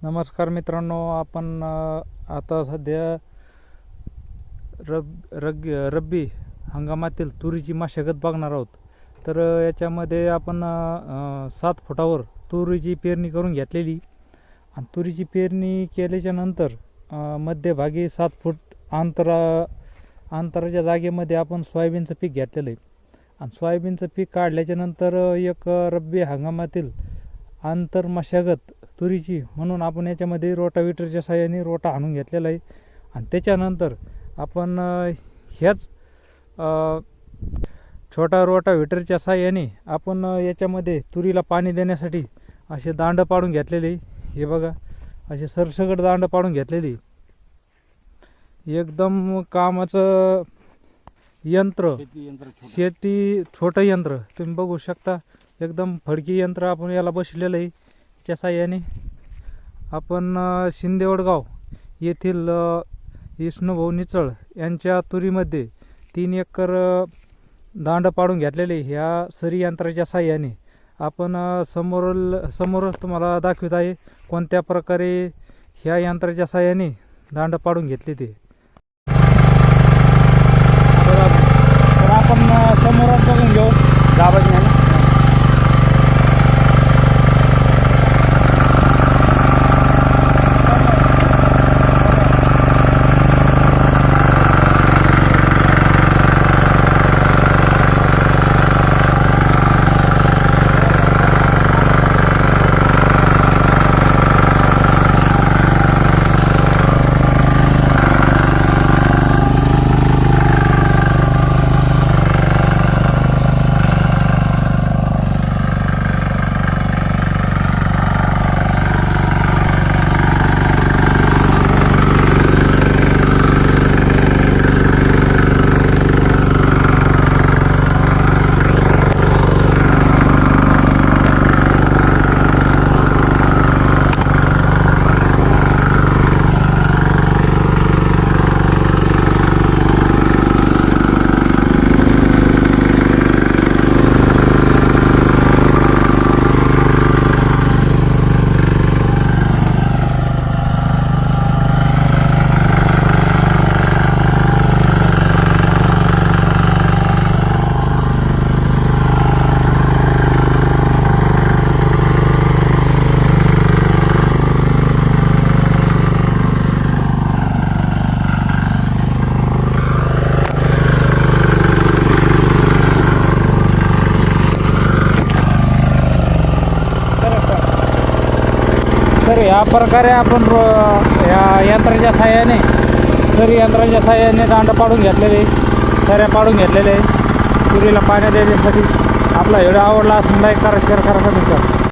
नमस्कार मित्रांनो, आपण आता सध्या रब्बी हंगामातील तुरीची मशागत बघणार आहोत. तर याच्यामध्ये आपण 7 फुटावर तुरीची पेरणी करून घेतलेली आणि तुरीची पेरणी केल्याच्या नंतर मध्यभागी 7 फूट अंतराच्या जागेमध्ये आपण सोयाबीनचं पीक घेतलेलं आहे. आणि सोयाबीनचं पीक काढल्याच्या नंतर एक रब्बी हंगामातील आंतर मशागत तुरीची म्हणून आपण याच्यामध्ये रोटावेटरच्या साहाय्याने रोटा आणून घेतलेला आहे. आणि त्याच्यानंतर आपण ह्याच छोटा रोटावेटरच्या साहाय्याने आपण याच्यामध्ये तुरीला पाणी देण्यासाठी असे दांड पाडून घेतलेले. हे बघा, असे सरसकट दांड पाडून घेतलेली. एकदम कामाचं यंत्र, शेती छोटं यंत्र तुम्ही बघू शकता. एकदम फडकी यंत्र आपण याला बसलेलं आहे. च्या साहाय्याने आपण शिंदेवडगाव येथील विष्णुभाऊ निचळ यांच्या तुरीमध्ये 3 एकर दांड पाडून घेतलेले. ह्या सरी यंत्राच्या साहाय्याने आपण समोरच तुम्हाला दाखवित आहे कोणत्या प्रकारे ह्या यंत्राच्या साहाय्याने दांड पाडून घेतले ते. तर आपण समोरच बघून घेऊ. दाबाची नाही ना. तर या प्रकारे आपण या यंत्राच्या साहाय्याने यंत्राच्या साहाय्याने दांड पाडून घेतलेले, सऱ्या पाडून घेतलेले तुरीला पाणी देण्यासाठी. आपला व्हिडिओ आवडला असेल लाईक करा, शेअर करा, सबस्क्राईब करा.